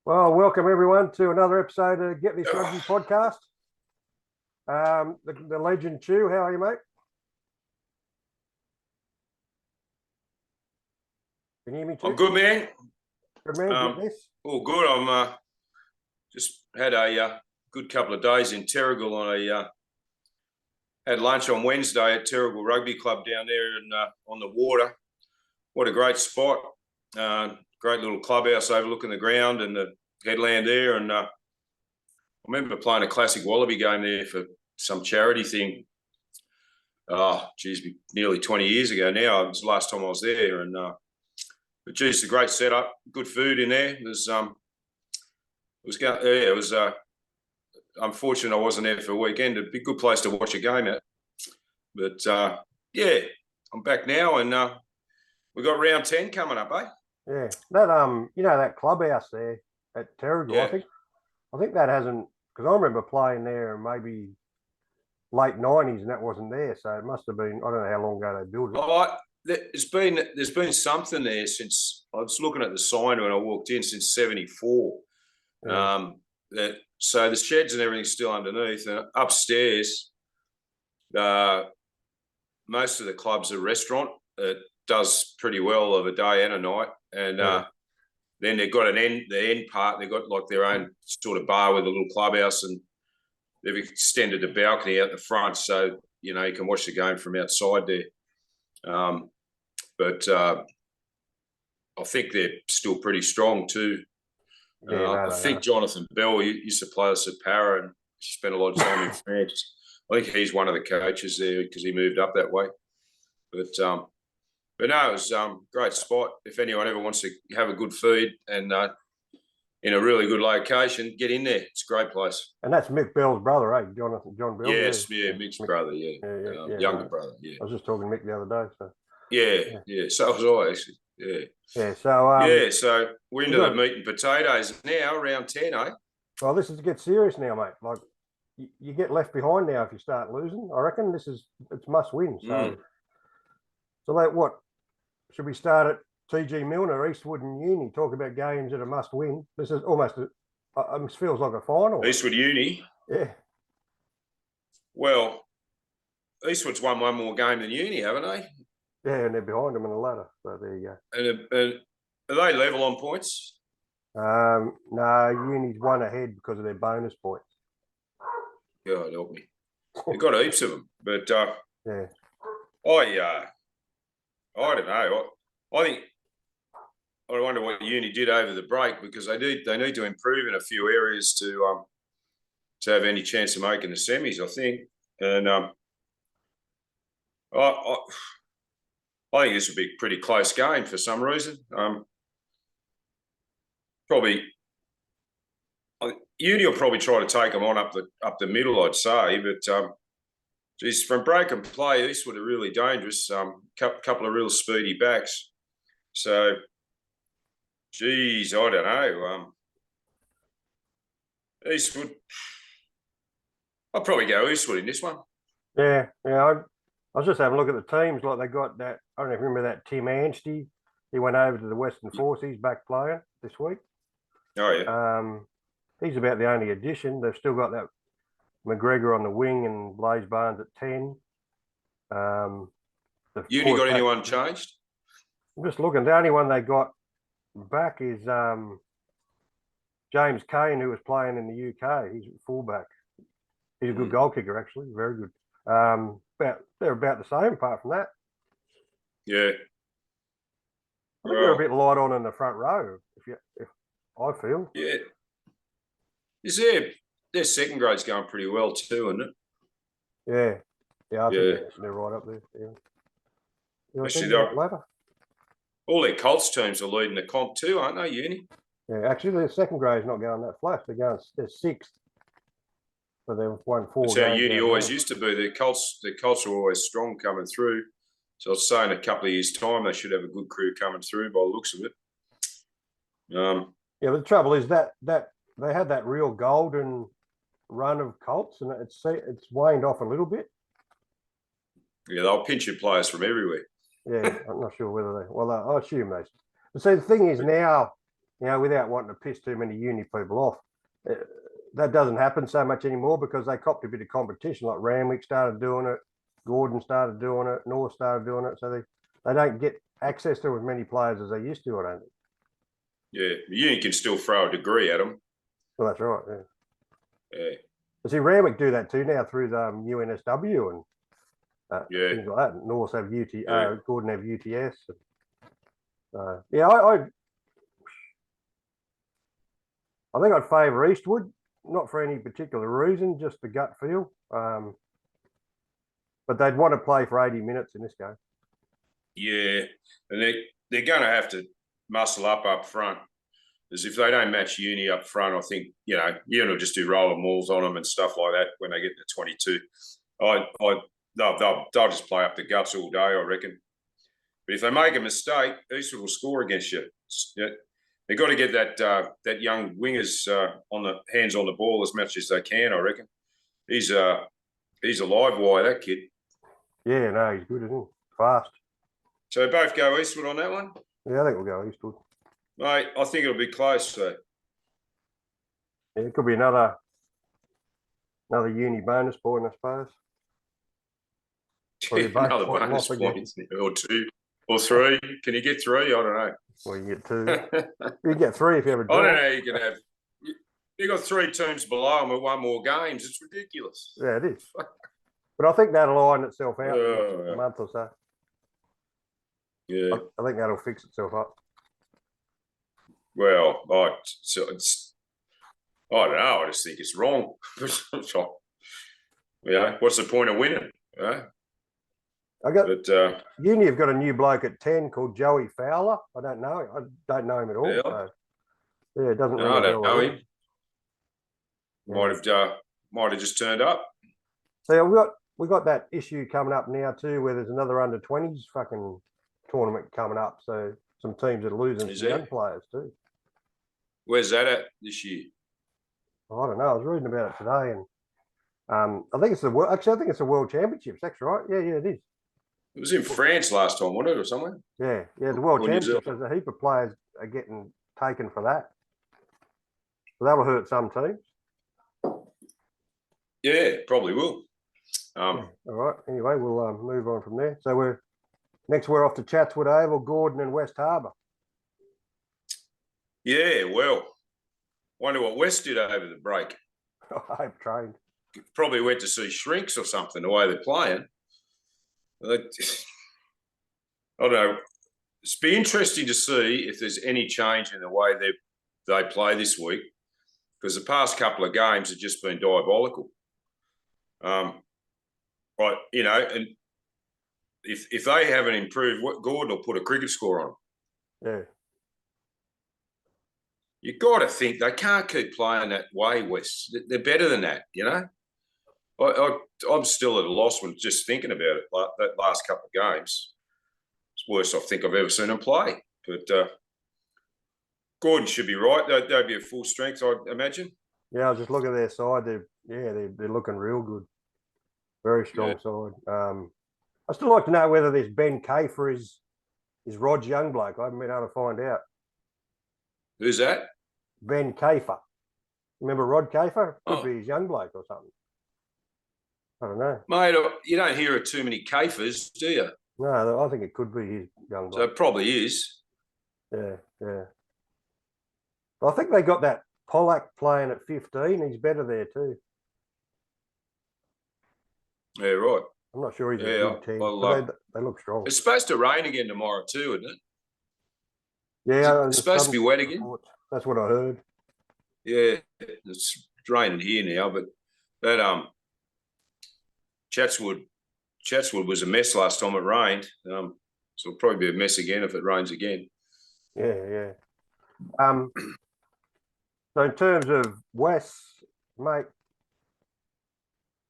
Well, welcome everyone to another episode of Get This Rugby Podcast. The legend Chew, how are you, mate? Can you hear me, Chew? I'm good, man. Good man, get this. All good. I'm just had a good couple of days in Terrigal. I had lunch on Wednesday at Terrigal Rugby Club down there on the water. What a great spot. Great little clubhouse overlooking the ground and the headland there. And I remember playing a classic Wallaby game there for some charity thing. Oh, geez, nearly 20 years ago now. It was the last time I was there. And but geez, it's a great setup. Good food in there. It was unfortunate I wasn't there for a weekend. It'd be a good place to watch a game at. But yeah, I'm back now, and we got round 10 coming up, eh? Yeah, that that clubhouse there at Terrigal. Yeah. I think that hasn't, because I remember playing there maybe late 90s, and that wasn't there. So it must have been, I don't know how long ago they built it. Oh, there's been something there since I was looking at the sign when I walked in since '74. Yeah. So the sheds and everything's still underneath, and upstairs, most of the clubs are restaurant. It does pretty well of a day and a night, and then they've got the end part. They've got like their own sort of bar with a little clubhouse, and they've extended the balcony out the front, so you can watch the game from outside there. But I think they're still pretty strong too. I think Jonathan Bell used to play us at Para, and spent a lot of time in France. I think he's one of the coaches there because he moved up that way. But no, it was a great spot. If anyone ever wants to have a good feed and in a really good location, get in there. It's a great place. And that's Mick Bell's brother, eh? John Bell. Yes, yeah, Mick's brother, younger brother, yeah. I was just talking to Mick the other day. So. Yeah. So was I, actually. Yeah. Yeah, so... so we're into the meat and potatoes now, round 10, eh? Well, this is to get serious now, mate. Like, you get left behind now if you start losing. I reckon it's must win. So, what? Should we start at TG Milner, Eastwood and Uni, talk about games that are must win? This is almost, it feels like a final. Eastwood Uni? Yeah. Well, Eastwood's won one more game than Uni, haven't they? Yeah, and they're behind them in the ladder. So there you go. And are they level on points? No, Uni's one ahead because of their bonus points. God help me. They've got heaps of them. But yeah. I don't know. I wonder what Uni did over the break, because they need to improve in a few areas to have any chance of making the semis, I think. And I think this will be a pretty close game for some reason. Uni will probably try to take them on up the middle, I'd say. But geez, from break and play, Eastwood are really dangerous. Couple of real speedy backs. So, geez, I don't know. Eastwood, I'll probably go Eastwood in this one. Yeah. I was just having a look at the teams. Like, they got that, I don't know if you remember that Tim Anstey. He went over to the Western Forces, back player this week. Oh, yeah. He's about the only addition. They've still got that McGregor on the wing and Blaze Barnes at 10. Uni got anyone changed? I'm just looking. The only one they got back is James Kane, who was playing in the UK. He's fullback. He's a good goal kicker, actually. Very good. They're about the same apart from that. Yeah. I think they're a bit light on in the front row, if I feel. Yeah. Their second grade's going pretty well too, isn't it? Yeah. I think they're right up there. Yeah. Actually, all their Colts teams are leading the comp too, aren't they, Uni? Yeah, actually, their second grade's not going that flat. They're sixth. So they've won 4 games. That's how Uni always used to be. The Colts are always strong coming through. So I'd say in a couple of years' time, they should have a good crew coming through by the looks of it. But the trouble is that they had that real golden run of Colts, and it's waned off a little bit. Yeah, they'll pinch your players from everywhere. Yeah, I'm not sure whether I assume they. But see, the thing is now, without wanting to piss too many uni people off. That doesn't happen so much anymore because they copped a bit of competition. Like Ramwick started doing it, Gordon started doing it, North started doing it. So they don't get access to as many players as they used to, I don't think. Yeah, the uni can still throw a degree at them. Well, that's right, Yeah. But see, Ramwick do that too now through the UNSW and things like that. North have Gordon have UTS. I think I'd favour Eastwood, not for any particular reason, just the gut feel. But they'd want to play for 80 minutes in this game. Yeah, and they're going to have to muscle up front. Because if they don't match uni up front, I think, uni will just do roller mauls on them and stuff like that when they get to 22. They'll just play up the guts all day, I reckon. But if they make a mistake, Eastwood will score against you. They've got to get that young wingers on the hands on the ball as much as they can, I reckon. He's a live wire, that kid. Yeah, no, he's good, isn't he? Fast. So both go Eastwood on that one? Yeah, I think we'll go Eastwood. Mate, I think it'll be close. So. Yeah, it could be another uni bonus point, I suppose. Another bonus point, or 2 or 3. Can you get 3? I don't know. Well, you get 2. You get 3 if you have a draw. I don't know. You can have. You got 3 teams below them with 1 more games. It's ridiculous. Yeah, it is. But I think that'll iron itself out in a month or so. Yeah, I think that'll fix itself up. Well, I don't know. I just think it's wrong. What's the point of winning? Uni have got a new bloke at 10 called Joey Fowler. I don't know him at all. Yeah, so, it doesn't. No, I don't know him. Might have just turned up. So we got that issue coming up now too, where there's another under 20s fucking tournament coming up. So some teams are losing some young players too. Where's that at this year? I don't know. I was reading about it today, and I think it's the World Championships. That's right. Yeah, it is. It was in France last time, wasn't it, or somewhere? Yeah, the World Championships. There's a heap of players are getting taken for that. So that'll hurt some teams. Yeah, probably will. All right. Anyway, we'll move on from there. So we're off to Chatswood Oval, Gordon, and West Harbour. Yeah, well, wonder what West did over the break. I've trained. Probably went to see shrinks or something, the way they're playing. I don't know. It's be interesting to see if there's any change in the way they play this week, because the past couple of games have just been diabolical. And if they haven't improved, Gordon will put a cricket score on them. Yeah. You got to think they can't keep playing that way, West. They're better than that, I'm still at a loss when just thinking about it. Like that last couple of games, it's the worst I think I've ever seen them play. But Gordon should be right. They'd be at full strength, I'd imagine. Yeah, I was just looking at their side. They're looking real good. Very strong side. I still like to know whether this Ben Kafer is Rod's young bloke. I haven't been able to find out. Who's that? Ben Kafer. Remember Rod Kafer? Could be his young bloke or something. I don't know. Mate, you don't hear of too many Kafers, do you? No, I think it could be his young bloke. So it probably is. Yeah. I think they got that Pollack playing at 15. He's better there too. Yeah, right. I'm not sure he's a good team. They look strong. It's supposed to rain again tomorrow too, isn't it? Yeah. It's supposed to be wet again. That's what I heard. Yeah, it's raining here now, but that Chatswood was a mess last time it rained. So it'll probably be a mess again if it rains again. Yeah. So in terms of West, mate,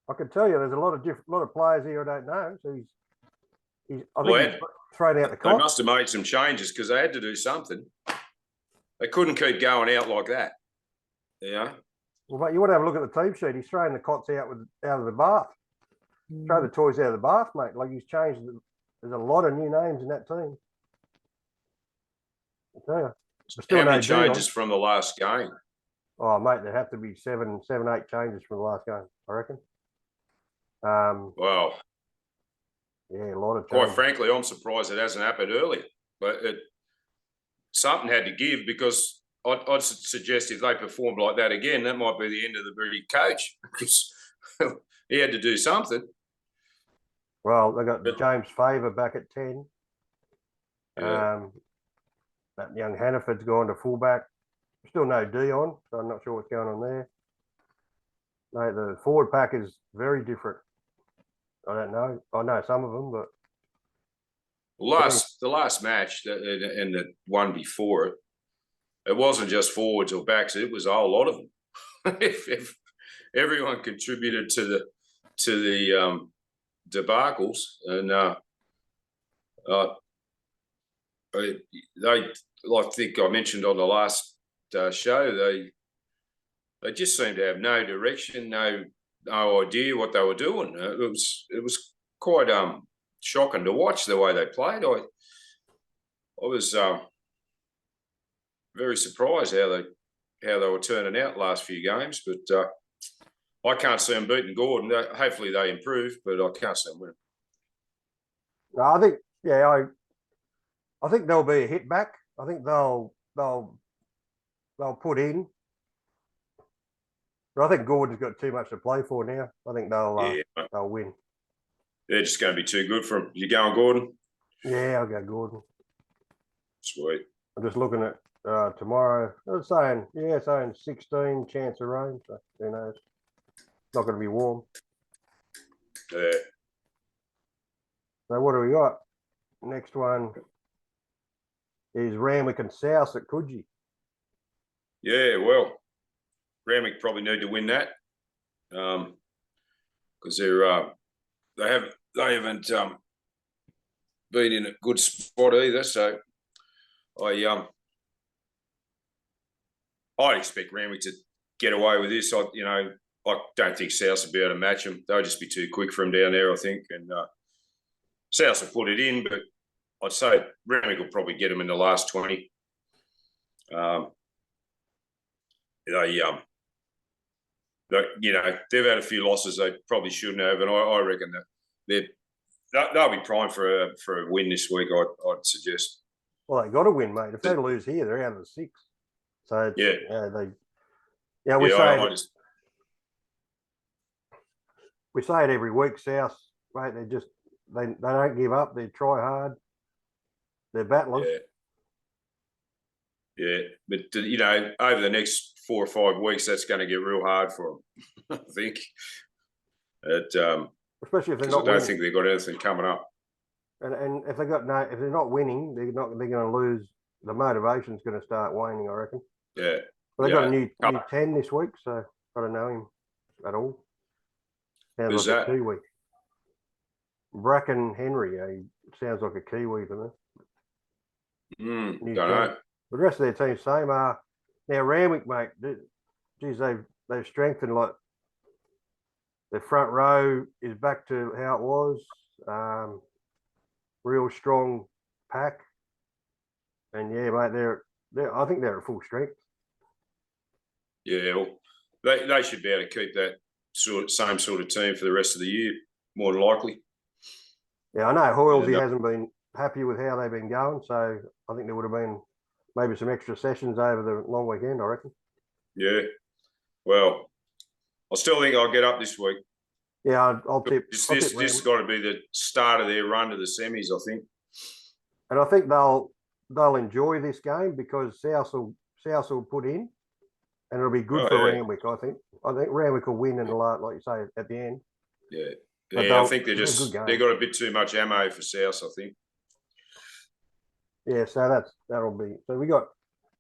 I can tell you there's a lot of players here I don't know. So he's thrown out the They must have made some changes because they had to do something. They couldn't keep going out like that. Yeah. Well, mate, you want to have a look at the team sheet. He's throwing the cots out of the bath. Throw the toys out of the bath, mate. Like he's changed. There's a lot of new names in that team. I tell you. still How no many Dion. changes from the last game? Oh, mate, there have to be seven, 8 changes from the last game, I reckon. Wow. Yeah, a lot of Quite changes. frankly, I'm surprised it hasn't happened earlier. But something had to give, because I'd suggest if they performed like that again, that might be the end of the very coach, because he had to do something. Well, they got James Favour back at 10. Yeah. That young Hannaford's gone to fullback. Still no Dion, so I'm not sure what's going on there. Mate, the forward pack is very different. I don't know. I know some of them, but The last match and the one before it, it wasn't just forwards or backs; it was a whole lot of them. if everyone contributed to the debacles, and I think I mentioned on the last show, they just seemed to have no direction, no idea what they were doing. It was quite shocking to watch the way they played. I was very surprised how they were turning out the last few games, but I can't see them beating Gordon. Hopefully they improve, but I can't see them winning. no, I think there'll be a hit back. I think they'll put in. But I think Gordon's got too much to play for now. I think they'll win. They're just going to be too good for him. You going, Gordon? Yeah, I'll go Gordon. Sweet. I'm just looking at tomorrow. It's saying 16 chance of rain. So who knows? It's not going to be warm. Yeah. So what do we got? Next one is Randwick and South at Coogee. Yeah, well, Randwick probably need to win that, because they haven't been in a good spot either. So I'd expect Randwick to get away with this. I don't think South will be able to match them. They'll just be too quick for them down there, I think. And South will put it in, but I'd say Randwick will probably get them in the last 20. They've had a few losses they probably shouldn't have, and I reckon that they'll be primed for a win this week. I'd suggest. Well, they got to win, mate. If they lose here, they're out of the 6. So we say it every week. South, mate, they don't give up. They try hard. They're battlers. Yeah, but over the next 4 or 5 weeks, that's going to get real hard for them. I think. Especially if they're not. I don't think they've got anything coming up. And if if they're not winning, they're going to lose. The motivation's going to start waning, I reckon. Yeah. But they got a new 10 this week, so I don't know him at all. Sounds like a Kiwi. Bracken Henry. He sounds like a Kiwi to me. Don't know. The rest of their team's same. Now Randwick, mate. Geez, they've strengthened. Like their front row is back to how it was. Real strong pack, and yeah, mate, I think they're at full strength. Yeah, well, they should be able to keep that same sort of team for the rest of the year, more than likely. Yeah, I know Hoylesy hasn't been happy with how they've been going, so I think there would have been maybe some extra sessions over the long weekend, I reckon. Yeah, well, I still think I'll get up this week. Yeah, I'll tip. This has got to be the start of their run to the semis, I think. And I think they'll enjoy this game because South will put in, and it'll be good for Randwick. I think Randwick will win in the last, like you say, at the end. Yeah. I think they've got a bit too much ammo for South, I think. Yeah, so that'll be. So we got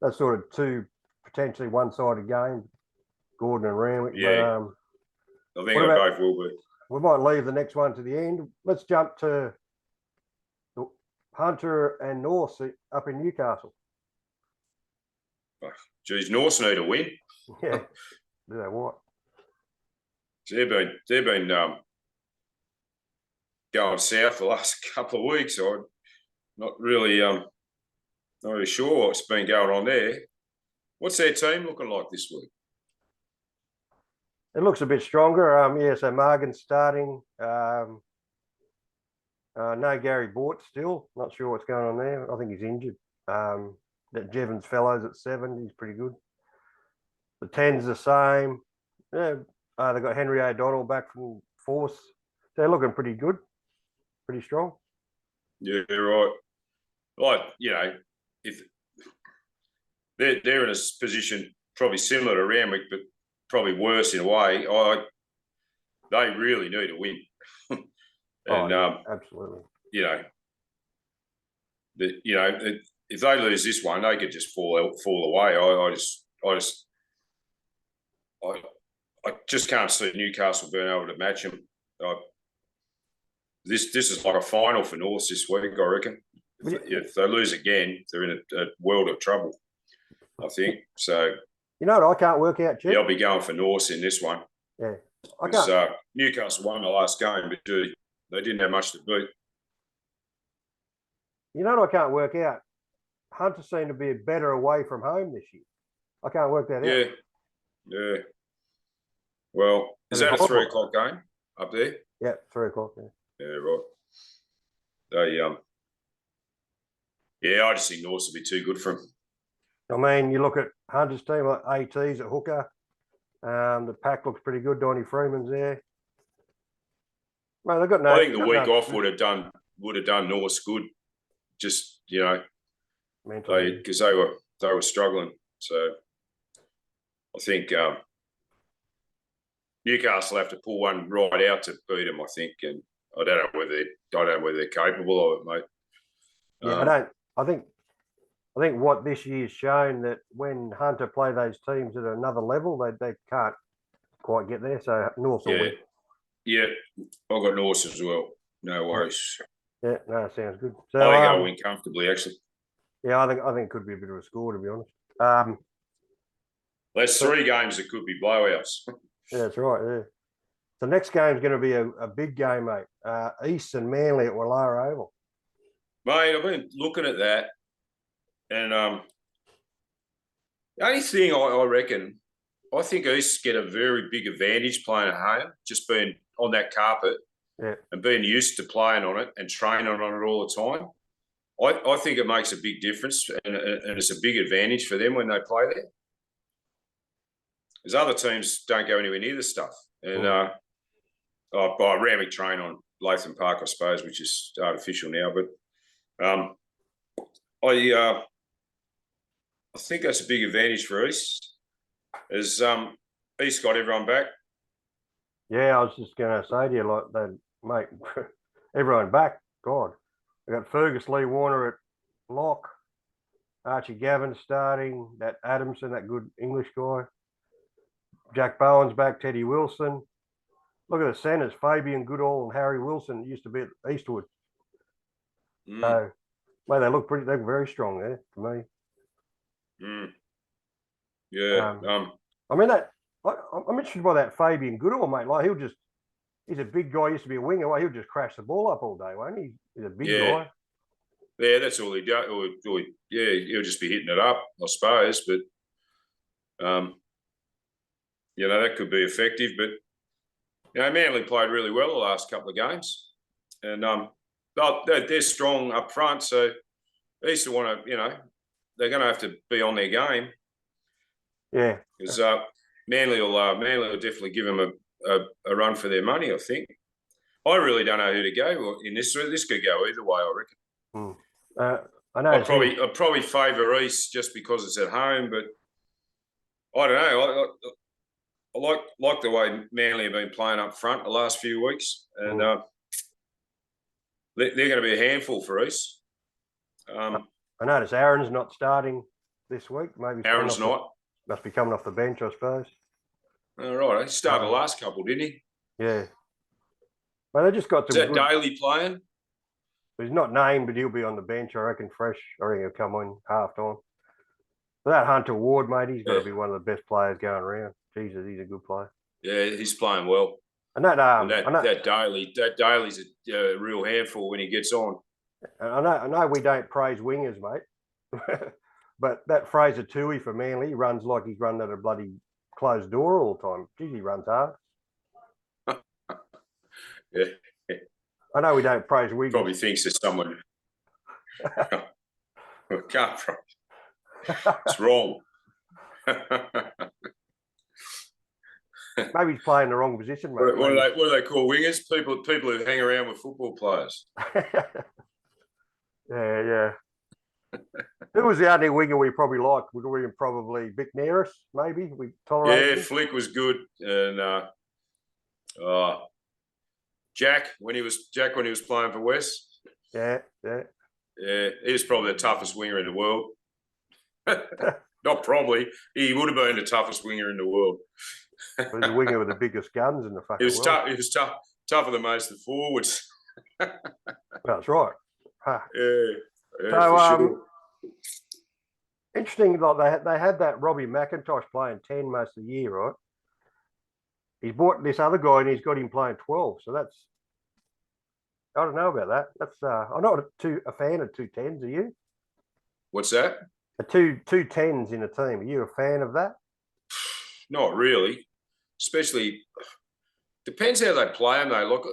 that sort of two potentially one-sided games, Gordon and Randwick. Yeah. But, I think they both will be. We might leave the next one to the end. Let's jump to Hunter and North up in Newcastle. Oh, geez, North need a win. Yeah, do they what? They've been going south the last couple of weeks. I'm not really Not really sure what's been going on there. What's their team looking like this week? It looks a bit stronger. Yeah, so Morgan's starting. No Gary Bort still. Not sure what's going on there. I think he's injured. That Jevons Fellows at 7, he's pretty good. The 10's the same. Yeah, they've got Henry O'Donnell back from Force. They're looking pretty good, pretty strong. Yeah, right. Like, if they're in a position probably similar to Randwick, but probably worse in a way. They really need to win. And absolutely. If they lose this one, they could just fall away. I just can't see Newcastle being able to match them. This is like a final for North this week, I reckon. If they lose again, they're in a world of trouble, I think. So, you know what I can't work out, Chief? They'll be going for North in this one. Yeah. Newcastle won the last game, but they didn't have much to beat. You know what I can't work out? Hunter seemed to be better away from home this year. I can't work that out. Yeah. Well, is that a 3 o'clock game up there? Yeah, 3 o'clock. Yeah, right. I just think North will be too good for them. I mean, you look at Hunter's team, like AT's at hooker. The pack looks pretty good. Donnie Freeman's there. Well, they've got no. I think the week off would have done North's good. Just because they were struggling. So I think Newcastle have to pull one right out to beat them. I think, and I don't know whether they're capable of it, mate. Yeah, I think what this year's shown that when Hunter play those teams at another level, they can't quite get there. So North will win. Yeah, I've got North as well. No worries. Yeah, no, sounds good. So, I think I'll win comfortably, actually. Yeah, I think it could be a bit of a score, to be honest. There's 3 games that could be blowouts. Yeah, that's right. Yeah. The next game is going to be a big game, mate. East and Manly at Wallara Oval. Mate, I've been looking at that, and the only thing I reckon, I think East get a very big advantage playing at home, just being on that carpet and being used to playing on it and training on it all the time. I think it makes a big difference, and it's a big advantage for them when they play there. Because other teams don't go anywhere near the stuff. And Randwick train on Latham Park, I suppose, which is artificial now. But I think that's a big advantage for East. As East got everyone back. Yeah, I was just going to say to you, like, they make everyone back. God, they got Fergus Lee Warner at lock, Archie Gavin starting, that Adamson, that good English guy. Jack Bowen's back, Teddy Wilson. Look at the centres, Fabian Goodall and Harry Wilson used to be at Eastwood. So, mate, they look very strong there for me. Yeah. I mean, I'm interested by that Fabian Goodall, mate. Like, he's a big guy, used to be a winger. Well, he'll just crash the ball up all day, won't he? He's a big guy. Yeah, that's all he does. He'll just be hitting it up, I suppose. But, that could be effective. But, Manly played really well the last couple of games. And they're strong up front. So, East will want to, they're going to have to be on their game. Yeah. Because Manly will definitely give them a run for their money, I think. I really don't know who to go in this. This could go either way, I reckon. I know. I'd probably favour East just because it's at home, but I don't know. I like the way Manly have been playing up front the last few weeks, and they're going to be a handful for East. I notice Aaron's not starting this week. Maybe Aaron's not. Must be coming off the bench, I suppose. All right. He started the last couple, didn't he? Yeah. Well, they just got to. Is that Daly playing? He's not named, but he'll be on the bench, I reckon, fresh. I reckon he'll come on half time. But that Hunter Ward, mate, he's got to be one of the best players going around. Jesus, he's a good player. Yeah, he's playing well. And that Daly's a real handful when he gets on. I know we don't praise wingers, mate, But that Fraser Tui for Manly runs like he's run at a bloody closed door all the time. Geez, he runs hard. Yeah. I know we don't praise Wiggins. Probably thinks there's someone. Can't. It's wrong. Maybe he's playing the wrong position, mate. What do they call wingers? People who hang around with football players. Yeah. Who was the only winger we probably liked? Would we probably Vic Neris, maybe? We tolerated him? Flick was good, and Jack when he was playing for West. Yeah. He was probably the toughest winger in the world. Not probably. He would have been the toughest winger in the world. He was the winger with the biggest guns in the fucking world. He was tougher than most of the forwards. That's right. Huh. Yeah, So, sure. Interesting, like they had that Robbie McIntosh playing 10 most of the year, right? He's bought this other guy and he's got him playing 12. So that's, I don't know about that. That's I'm not a fan of 210s, are you? What's that? Two 10s in a team. Are you a fan of that? Not really. Especially, depends how they play him, though. Look,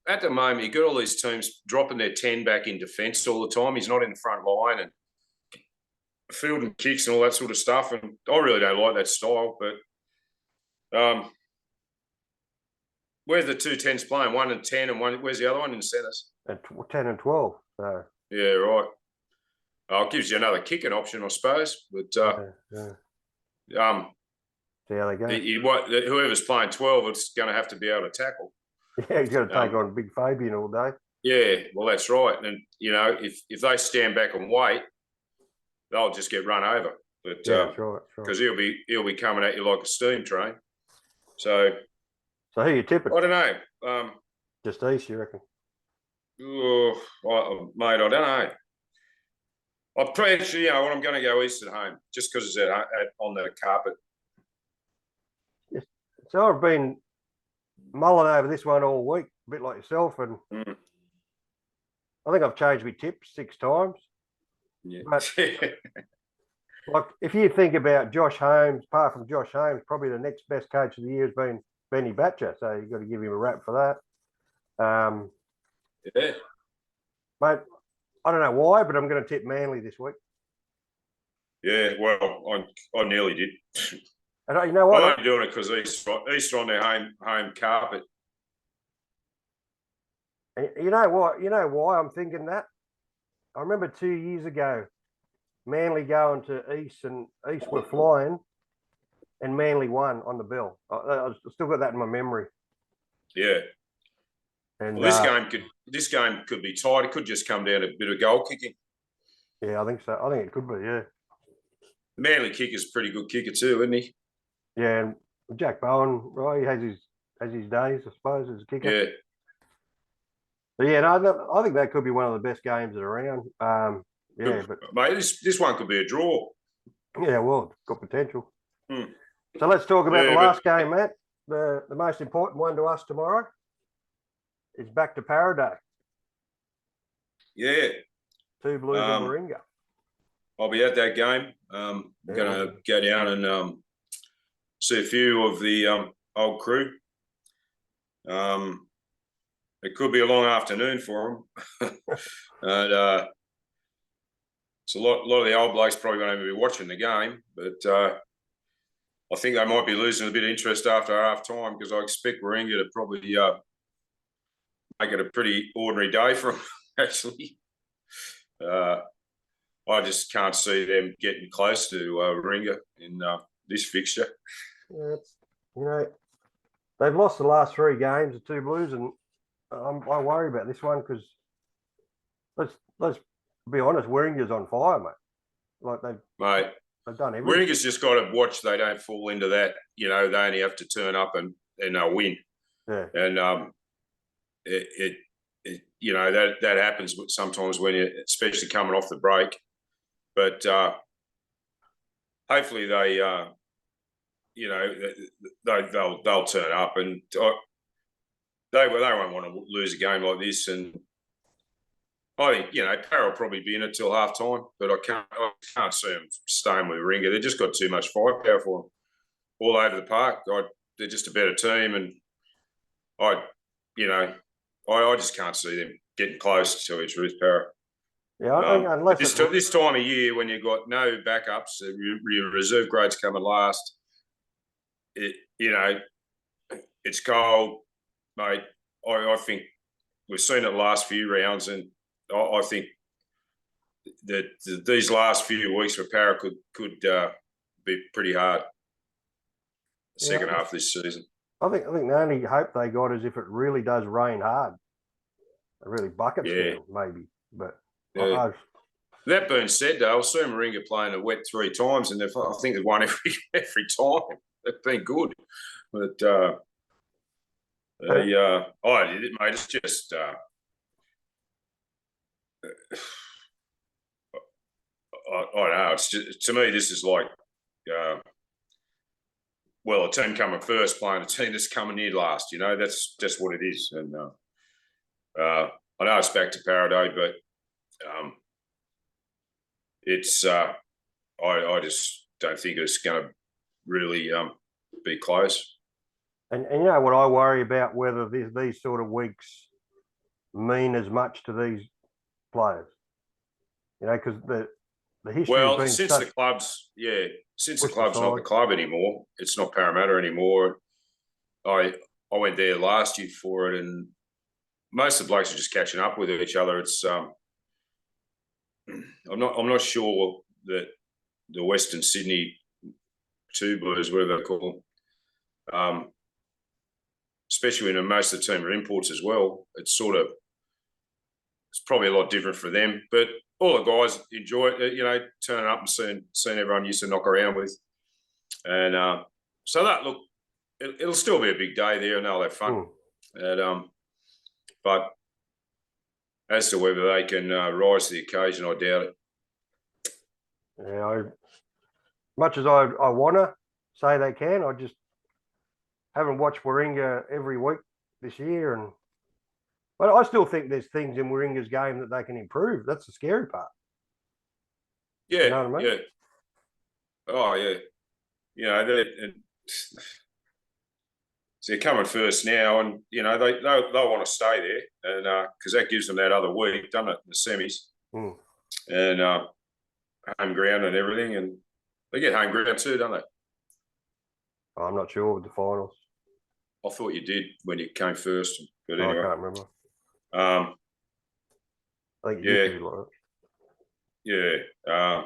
at the moment, you got all these teams dropping their 10 back in defence all the time. He's not in the front line and fielding kicks and all that sort of stuff. And I really don't like that style. But where's the 210s playing? 1 and 10 and one. Where's the other one in the centres? 10 and 12. So. Yeah, right. It gives you another kicking option, I suppose. But See how they go. Whoever's playing 12 is going to have to be able to tackle. Yeah, he's got to take on Big Fabian all day. Yeah, well, that's right. And, if they stand back and wait, they'll just get run over. But that's right. Because he'll be coming at you like a steam train. So who you tipping? I don't know. Just East, you reckon? Mate, I don't know. I'm pretty sure, what I'm going to go East at home, just because it's on the carpet. Yes. So I've been mulling over this one all week, a bit like yourself, and I think I've changed my tips 6 times. Yeah. But like, if you think about Josh Holmes, apart from Josh Holmes, probably the next best coach of the year has been Benny Batcher, so you've got to give him a rap for that. Yeah. Mate, I don't know why, but I'm going to tip Manly this week. Yeah, well, I nearly did. And you know what? I'm only doing it because East are on their home carpet. You know what? You know why I'm thinking that? I remember 2 years ago, Manly going to East and East were flying, and Manly won on the bell. I still got that in my memory. Yeah. And well, this game could be tight. It could just come down to a bit of goal kicking. Yeah, I think so. I think it could be. Yeah. The Manly kicker's a pretty good kicker too, isn't he? Yeah, and Jack Bowen, right? He has his days, I suppose, as a kicker. Yeah. But yeah, no, I think that could be one of the best games around. Yeah, but mate, this one could be a draw. Yeah, well, it's got potential. So let's talk about the last game, Matt. The most important one to us tomorrow. It's back to Paraday. Yeah. 2 Blues and Warringah. I'll be at that game. I'm going to go down and see a few of the old crew. It could be a long afternoon for them. And it's a lot of the old blokes probably won't even be watching the game, but I think they might be losing a bit of interest after half time because I expect Warringah to probably make it a pretty ordinary day for them, actually. I just can't see them getting close to Warringah in this fixture. Yeah, they've lost the last 3 games, the 2 Blues, and I worry about this one because let's be honest, Warringah's on fire, mate. Like they've done everything. Warringah's just got to watch they don't fall into that. They only have to turn up and they'll win. Yeah. And that happens sometimes when you, especially coming off the break. But hopefully they'll turn up, and they won't want to lose a game like this. And I think, Para will probably be in it till half time, but I can't see them staying with Ringer. They've just got too much firepower for them all over the park. They're just a better team, and I just can't see them getting close to each other, Para. Yeah, I think unless this time of year when you've got no backups, your reserve grade's coming last. It's cold, mate. I think we've seen it the last few rounds, and I think that these last few weeks for Para could be pretty hard. The second half of this season. I think the only hope they got is if it really does rain hard, it really buckets down, maybe. But that being said, though, I've seen Moringa playing the wet 3 times, and I think they've won every time. They've been good, but mate, it's just. I don't know. It's just, to me, this is like, a team coming first playing a team that's coming near last. That's just what it is. And I know it's back to Paraday, but it's. I just don't think it's going to really be close. And you know what I worry about, whether these sort of weeks mean as much to these players. Because the history. Well, since the club's not the club anymore, it's not Parramatta anymore. I went there last year for it, and most of the blokes are just catching up with each other. It's I'm not sure that the Western Sydney Two Blues, whatever they call them, especially when most of the team are imports as well, it's probably a lot different for them. But all the guys enjoy it, turning up and seeing everyone used to knock around with. And so it'll still be a big day there, and they'll have fun. And, but as to whether they can rise to the occasion, I doubt it. Yeah, much as I want to say they can, I just haven't watched Warringah every week this year, but I still think there's things in Warringah's game that they can improve. That's the scary part. Yeah, you know what I mean? Yeah. Oh, yeah. So they're coming first now, and they'll want to stay there, and because that gives them that other week, doesn't it? The semis, and home ground and everything, and they get home ground too, don't they? I'm not sure with the finals. I thought you did when you came first, but anyway. I can't remember. I think you used to be like that. Yeah.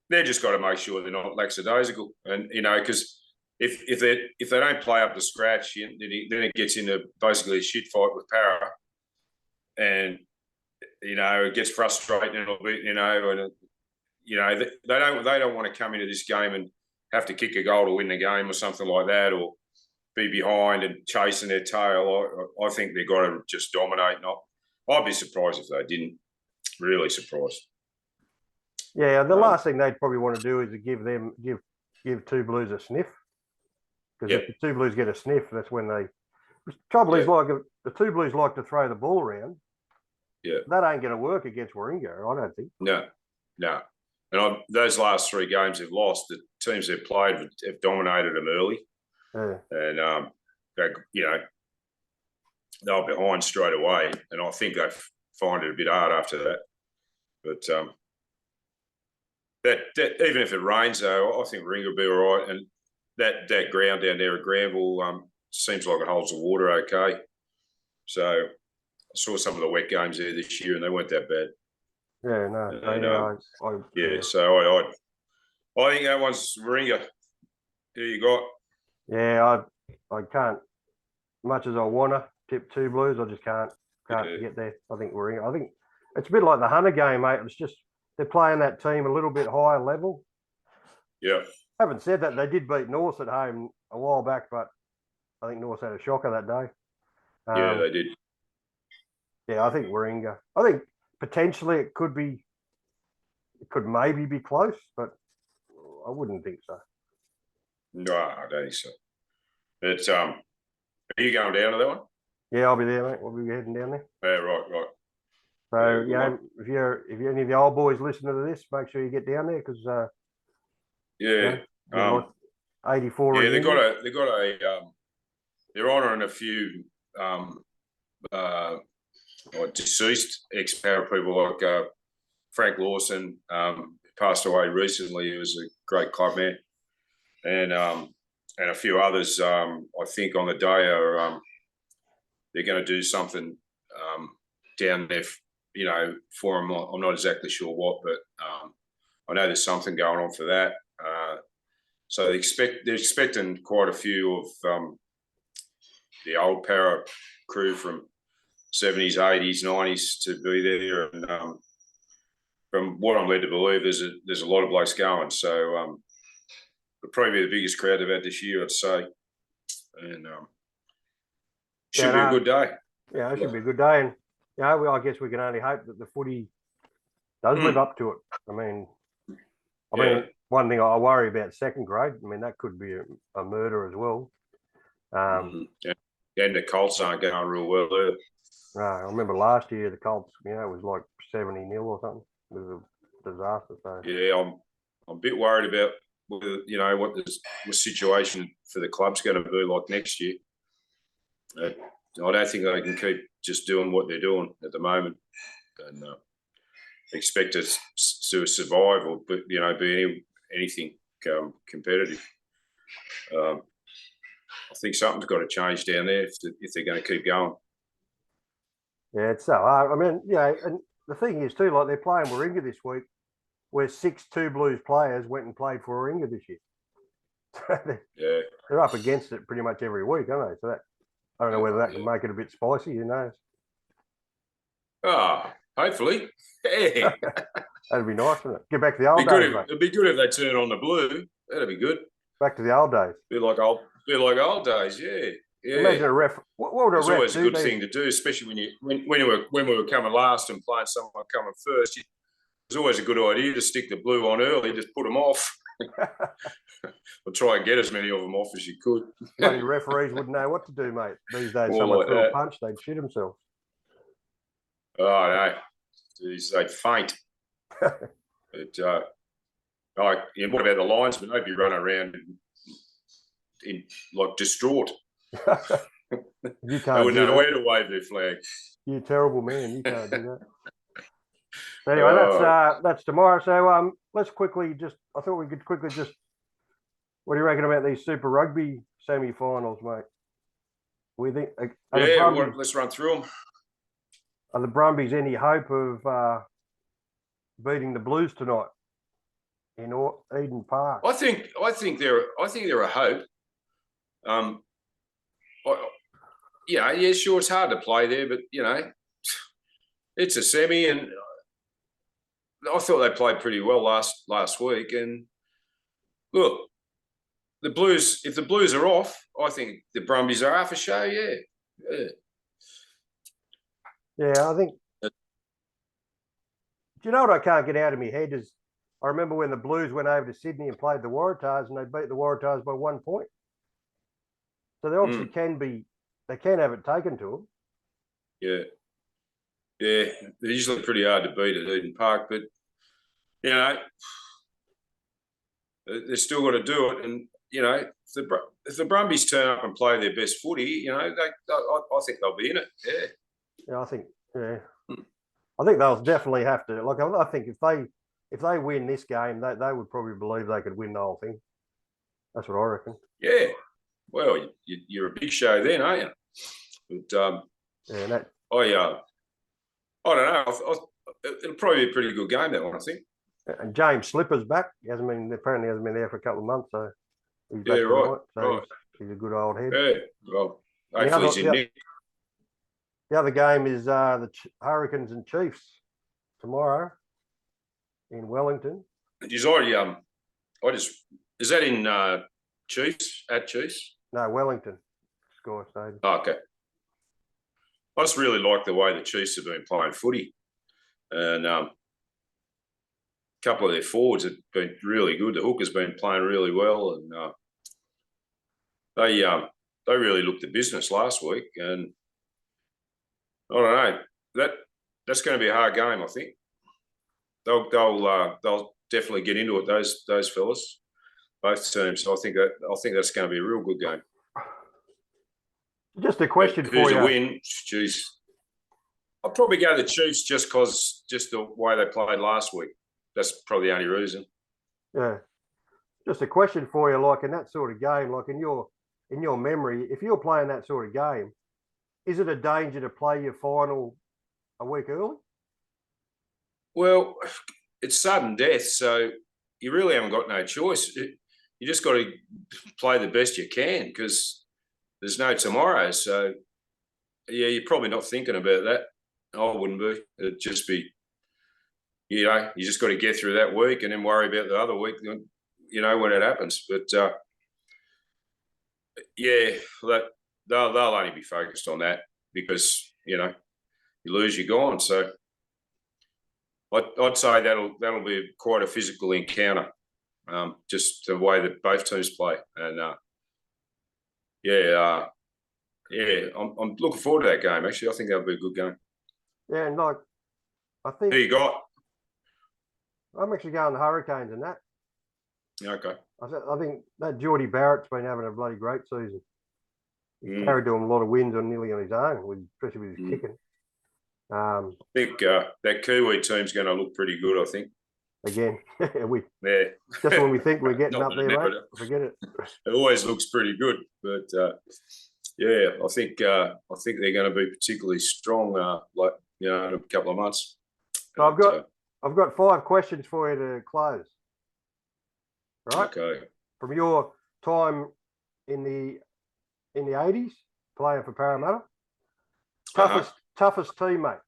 They've just got to make sure they're not lackadaisical, and because if they don't play up to scratch, then it gets into basically a shit fight with Para, and it gets frustrating a little bit, and they don't want to come into this game and have to kick a goal to win the game or something like that, or be behind and chasing their tail. I think they've got to just dominate. I'd be surprised if they didn't. Really surprised. Yeah, the last thing they'd probably want to do is to give Two Blues a sniff. Because if the Two Blues get a sniff, that's when they. The trouble is, like, if the Two Blues like to throw the ball around. Yeah, that ain't going to work against Warringah, I don't think. No. And those last 3 games they've lost, the teams they've played have dominated them early. Yeah. And they were behind straight away, and I think they find it a bit hard after that. But that even if it rains, though, I think Warringah will be all right. And that ground down there at Granville seems like it holds the water okay. So I saw some of the wet games there this year, and they weren't that bad. Yeah, no. And, so I think that one's Warringah. Who you got? Yeah, I can't. Much as I want to tip Two Blues, I just can't get there. I think Warringah. I think it's a bit like the Hunter game, mate. It's just they're playing that team a little bit higher level. Yeah. Having said that, they did beat North at home a while back, but I think North had a shocker that day. Yeah, they did. Yeah, I think Warringah. I think potentially it could maybe be close, but I wouldn't think so. No, I don't think so. But are you going down to that one? Yeah, I'll be there, mate. We'll be heading down there. Yeah, right. So Yeah, if any of the old boys listening to this, make sure you get down there because yeah. like 84 Yeah, reunion. they're honouring a few deceased ex-power people like Frank Lawson, passed away recently. He was a great club man, and a few others. I think on the day are they're going to do something down there, for them. I'm not exactly sure what, but I know there's something going on for that. So they're expecting quite a few of the old para crew from 70s, 80s, 90s to be there, and from what I'm led to believe, there's a lot of blokes going. So it'll probably be the biggest crowd they've had this year, I'd say, and should be a good day. Yeah, it should be a good day, and I guess we can only hope that the footy does live up to it. I mean, one thing I worry about second grade. I mean, that could be a murder as well. And the Colts aren't going real well either. I remember last year the Colts, it was like 70-0 or something. It was a disaster. So yeah, I'm a bit worried about whether, what the situation for the club's going to be like next year. I don't think they can keep just doing what they're doing at the moment and expect us to survive or be anything competitive. I think something's got to change down there if they're going to keep going. Yeah, it's so. I mean, and the thing is too, like they're playing Warringah this week, where 6 2 Blues players went and played for Warringah this year. They're up against it pretty much every week, aren't they? So that I don't know whether that can make it a bit spicy. Who knows? Hopefully. Yeah. That'd be nice, wouldn't it? Get back to the old days, mate. It'd be good if they turn on the blue. That'd be good. Back to the old days. Be like old days, yeah. Yeah. Imagine a ref. What would a ref do? It's always a good thing to do, especially when we were coming last and playing someone coming first. It's always a good idea to stick the blue on early, just put them off. Or try and get as many of them off as you could. Bloody referees wouldn't know what to do, mate. These days, someone like threw a punch, they'd shit themselves. Oh, no. Jeez, they'd faint. But, what about the linesmen? They'd be running around in like distraught. You can't. They wouldn't know where to wave their flag. You terrible man. You can't do that. Anyway, that's tomorrow. So let's quickly I thought we could quickly just. What do you reckon about these Super Rugby semi-finals, mate? We think. Let's run through them. Are the Brumbies any hope of beating the Blues tonight in Eden Park? I think they're a hope. Sure, it's hard to play there, but it's a semi, and I thought they played pretty well last week. And look, the Blues. If the Blues are off, I think the Brumbies are half a show. Yeah, I think. Do you know what I can't get out of my head is I remember when the Blues went over to Sydney and played the Waratahs and they beat the Waratahs by 1 point. So they obviously they can have it taken to them. Yeah. Yeah, they're usually pretty hard to beat at Eden Park, but, they're still got to do it. And, if the Brumbies turn up and play their best footy, I think they'll be in it. Yeah. Yeah, I think they'll definitely have to. Like, I think if they win this game, they would probably believe they could win the whole thing. That's what I reckon. Yeah. Well, you're a big show then, aren't you? But I don't know. It'll probably be a pretty good game, that one, I think. And James Slipper's back. Apparently hasn't been there for a couple of months, so he's back right. So he's a good old head. Yeah. Well, hopefully he's in nick. The other game is the Hurricanes and Chiefs tomorrow in Wellington. He's already is that in Chiefs at Chiefs? No, Wellington Sky Stadium. Oh, okay. I just really like the way the Chiefs have been playing footy, and a couple of their forwards have been really good. The hooker's been playing really well, and they really looked the business last week. And I don't know, that's going to be a hard game. I think they'll definitely get into it. Those fellas, both teams. I think that's going to be a real good game. Just a question Who's for you. a win? Jeez. I'll probably go the Chiefs just the way they played last week. That's probably the only reason. Yeah. Just a question for you, like in that sort of game, like in your memory, if you're playing that sort of game, is it a danger to play your final a week early? Well, it's sudden death, so you really haven't got no choice. You just got to play the best you can because there's no tomorrow. So, yeah, you're probably not thinking about that. I wouldn't be. It'd just be, you just got to get through that week and then worry about the other week, when it happens. But, they'll only be focused on that because, you lose, you're gone. So I'd say that'll be quite a physical encounter, just the way that both teams play. And, I'm looking forward to that game, actually. I think that'll be a good game. Yeah, and like, I think... Who you got? I'm actually going the Hurricanes in that. Okay. I think that Geordie Barrett's been having a bloody great season. He's carried to him a lot of wins nearly on his own, especially with his kicking. I think that Kiwi team's going to look pretty good, I think. Again, just when we think we're getting up there, mate, forget it. It always looks pretty good, but I think they're going to be particularly strong, in a couple of months. So I've got 5 questions for you to close. Right? Okay. From your time in the 80s, playing for Parramatta, toughest teammate.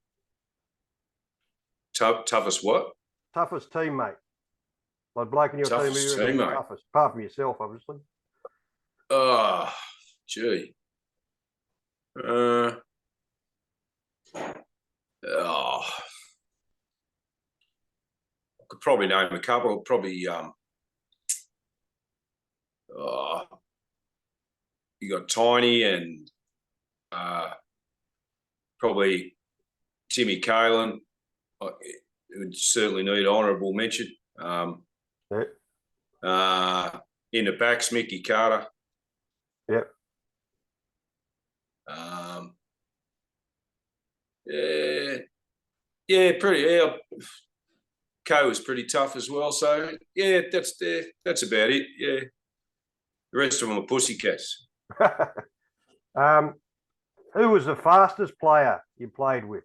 Toughest what? Toughest teammate. Like bloke in your toughest team, teammate. Toughest, apart from yourself, obviously. Oh, gee. I could probably name a couple. Probably you got Tiny and probably Timmy Kalen. It would certainly need honourable mention. In the backs, Mickey Carter. Yep. Co was pretty tough as well. So that's about it. Yeah, the rest of them are pussycats. Who was the fastest player you played with?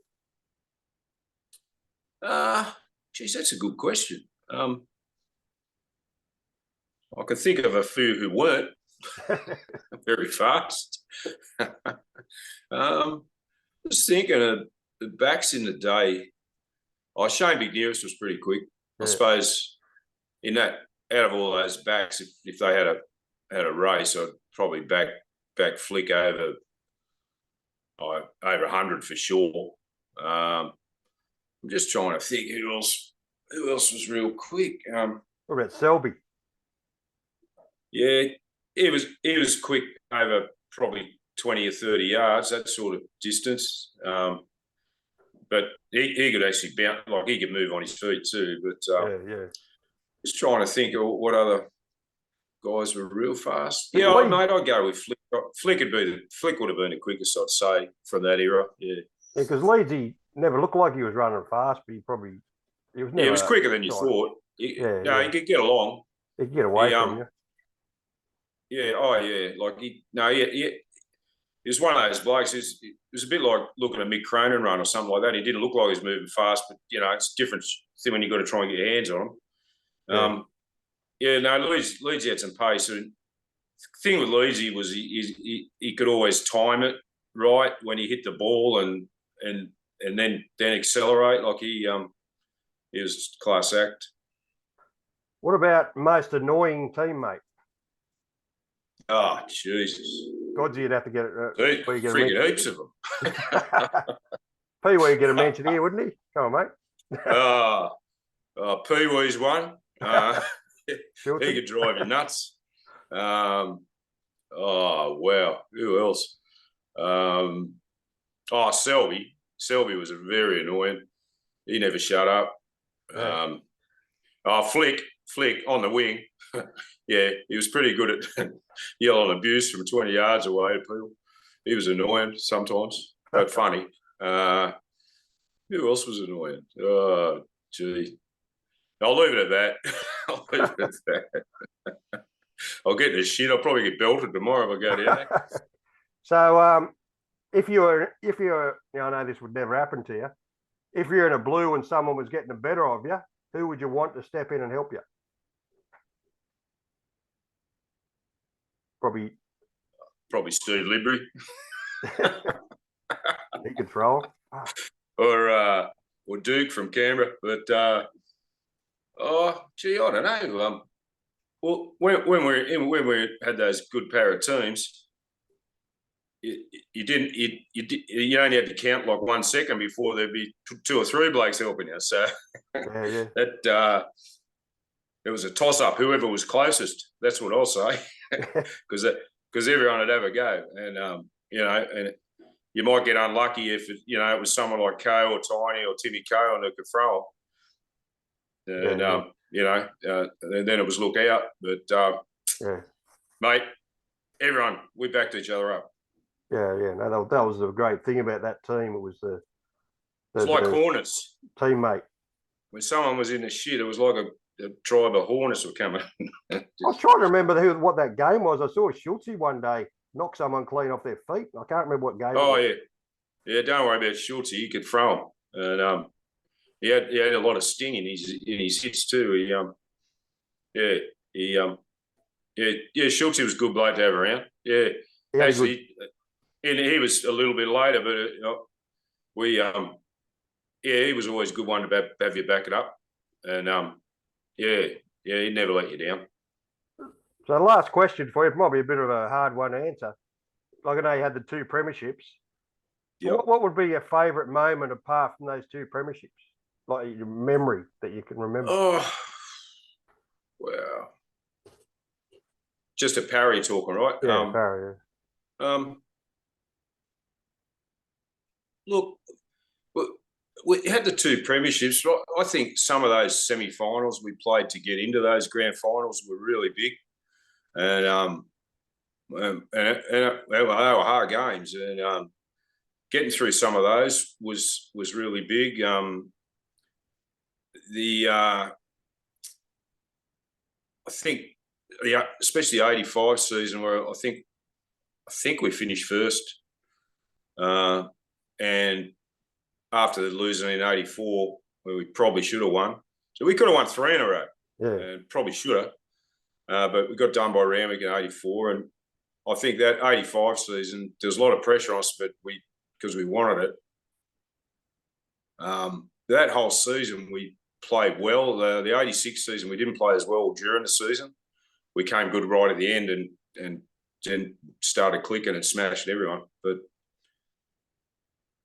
Geez, that's a good question. I can think of a few who weren't very fast. Just thinking of the backs in the day. Shane Big Nearest was pretty quick. Yeah. I suppose in that, out of all those backs, if they had a race, I'd probably back Flick over 100 for sure. I'm just trying to think who else was real quick. What about Selby? Yeah, he was quick over probably 20 or 30 yards, that sort of distance. But he could actually bounce, like he could move on his feet too. But just trying to think of what other guys were real fast. Yeah, mate, I'd go with Flick. Flick would have been the quickest, I'd say, from that era. Yeah. Yeah, because Leedsy never looked like he was running fast, but he was never. He was quicker than you thought. He could get along. He could get away from you. Yeah, like he was one of those blokes. It was a bit like looking at Mick Cronin run or something like that. He didn't look like he was moving fast, but it's a different thing when you've got to try and get your hands on him. Leedsy had some pace. And the thing with Leedsy was he could always time it right when he hit the ball and then accelerate. Like he was class act. What about most annoying teammate? Oh, Jesus. Godsy, you'd have to get it. Freaking heaps of them. Pee Wee would get a mention here, wouldn't he? Come on, mate. Pee Wee's one. He could drive you nuts. Wow. Who else? Selby. Selby was very annoying. He never shut up. Yeah. Flick on the wing. Yeah, he was pretty good at yelling abuse from 20 yards away to people. He was annoying sometimes, but funny. Who else was annoying? Oh, gee. I'll leave it at that. I'll leave it at that. I'll get this shit. I'll probably get belted tomorrow if I go down there. So, if you're, I know this would never happen to you. If you're in a blue and someone was getting the better of you, who would you want to step in and help you? Probably Steve Libry. He could throw. Or Duke from Canberra. But I don't know. Well, when we had those good para teams, you only had to count like 1 second before there'd be 2 or 3 blokes helping you. So that it was a toss up. Whoever was closest, that's what I'll say, because everyone would have a go, and and you might get unlucky if it was someone like Ko or Tiny or Timmy Cohen who could throw them. And then it was look out. But mate, everyone, we backed each other up. Yeah. No, that was the great thing about that team. It was it's like Hornets. Teammate. When someone was in the shit, it was like a tribe of Hornets were coming. I was trying to remember what that game was. I saw Schultze one day knock someone clean off their feet. I can't remember what game. Oh, it was. Yeah. Don't worry about Schultze. He could throw them, and he had a lot of sting in his hits too. Schultze was a good bloke to have around. Yeah, actually, and he was a little bit later, but he was always a good one to have you back it up, and he'd never let you down. So the last question for you, might be a bit of a hard one to answer. Like I know you had the 2 premierships. Yep. What would be your favourite moment apart from those 2 premierships? Like your memory that you can remember? Oh, wow. Just a parry talking, right? Yeah, parry. Look, we had the 2 premierships. I think some of those semi-finals we played to get into those grand finals were really big, and they were hard games, and getting through some of those was really big. I think, especially the '85 season, where I think we finished first, and after losing in '84, where we probably should have won, so we could have won 3 in a row, and probably should have, but we got done by Randwick in '84, and I think that '85 season there was a lot of pressure on us, but because we wanted it. That whole season we played well. The '86 season we didn't play as well during the season. We came good right at the end and then started clicking and smashing everyone. But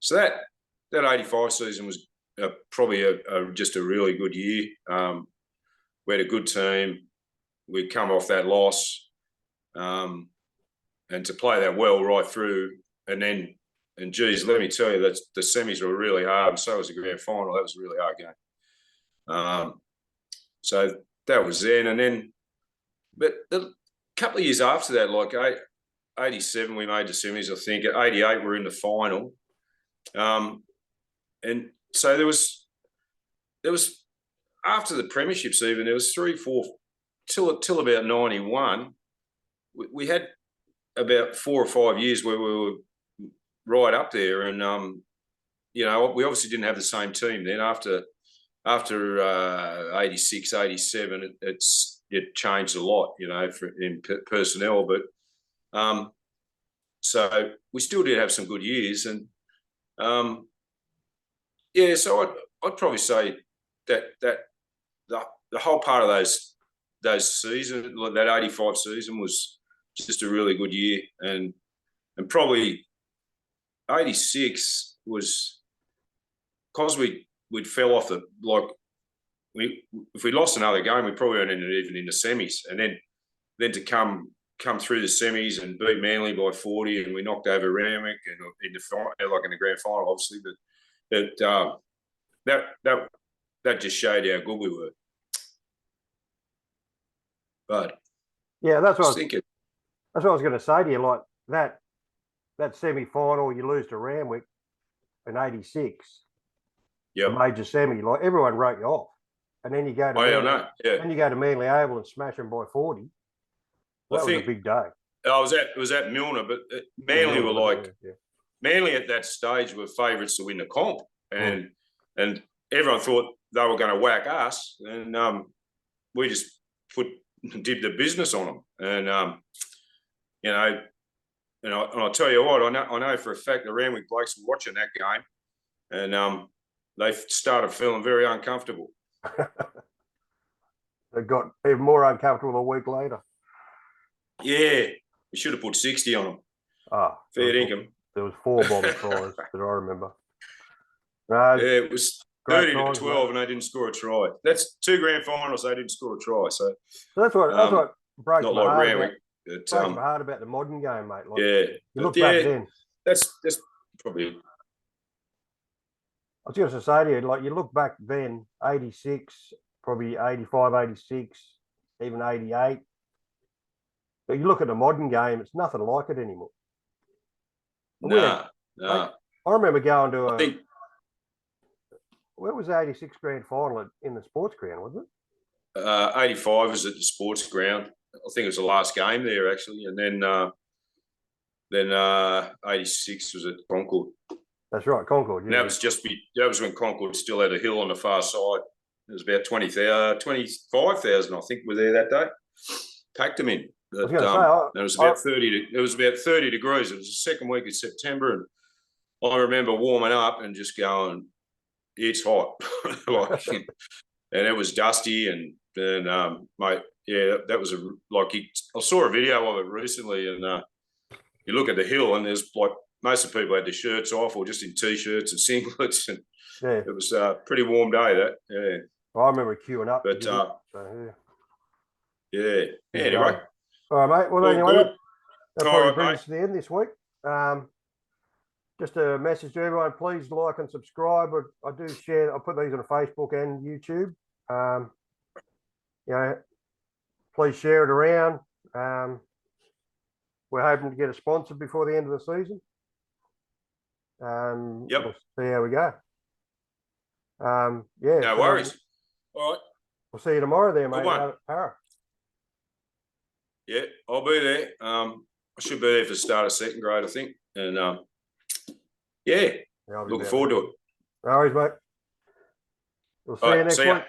so that '85 season was probably just a really good year. We had a good team. We'd come off that loss, and to play that well right through, and geez, let me tell you, that the semis were really hard, and so was the grand final. That was a really hard game. So that was then, but a couple of years after that, like '87, we made the semis. I think at '88, we're in the final, and so there was after the premierships, even there was 3, 4 till about '91. We had about 4 or 5 years where we were right up there, and we obviously didn't have the same team then. After '86, '87, it changed a lot, in personnel, but so we still did have some good years, and so I'd probably say that the whole part of those seasons, like that '85 season, was just a really good year, and probably '86 was because we'd fell off if we lost another game, we probably weren't even in the semis, and then to come through the semis and beat Manly by 40, and we knocked over Randwick and in the grand final, obviously, but that just showed how good we were. But yeah, that's what I was thinking. That's what I was going to say to you. Like that semi-final, you lose to Randwick in '86, the major semi. Like everyone wrote you off, and then you go to then you go to Manly Oval and smash them by 40. That was a big day. I was at Milner, but Manly were like Manly at that stage were favourites to win the comp, and everyone thought they were going to whack us, and we just did the business on them, and you know, and I'll tell you what, I know for a fact the Randwick blokes were watching that game, and they started feeling very uncomfortable. They got even more uncomfortable a week later. Yeah, we should have put 60 on them. Fair dinkum. There was 4 bomber tries that I remember. Yeah, it was 30 to 12, and they didn't score a try. That's 2 grand finals. They didn't score a try. So that's what breaks not my like heart. Randwick. Breaks my heart about the modern game, mate. Like, you look back then. That's probably. I was going to say to you, like you look back then, 86, probably 85, 86, even 88. But you look at the modern game, it's nothing like it anymore. No. I remember going to where was the 86 grand final in the sports ground, wasn't it? 85 was at the sports ground. I think it was the last game there, actually. And then 86 was at Concord. That's right, Concord. Yeah. That was when Concord still had a hill on the far side. It was about 25,000, I think, were there that day. Packed them in. But, it was about 30. It was about 30 degrees. It was the second week of September, and I remember warming up and just going, "It's hot," and it was dusty, and mate, yeah, that was I saw a video of it recently, and you look at the hill, and there's like most of the people had their shirts off or just in t-shirts and singlets, and it was a pretty warm day. I remember queuing up, but yeah. Anyway. All right, mate. Well, anyway, that probably brings us to the end this week. Just a message to everyone: please like and subscribe. I do share. I put these on Facebook and YouTube. Please share it around. We're hoping to get a sponsor before the end of the season. We'll see how we go. No worries. All right. We'll see you tomorrow there, mate. Para. Yeah, I'll be there. I should be there for the start of second grade, I think. And looking forward to it. No worries, mate. We'll see you next week.